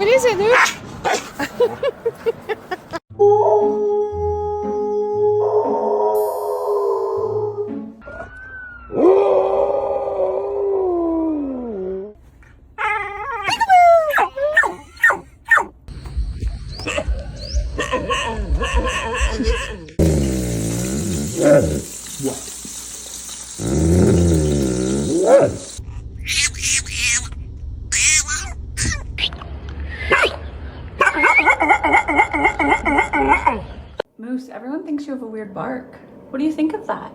What is it, dude? Moose, everyone thinks you have a weird bark. What do you think of that?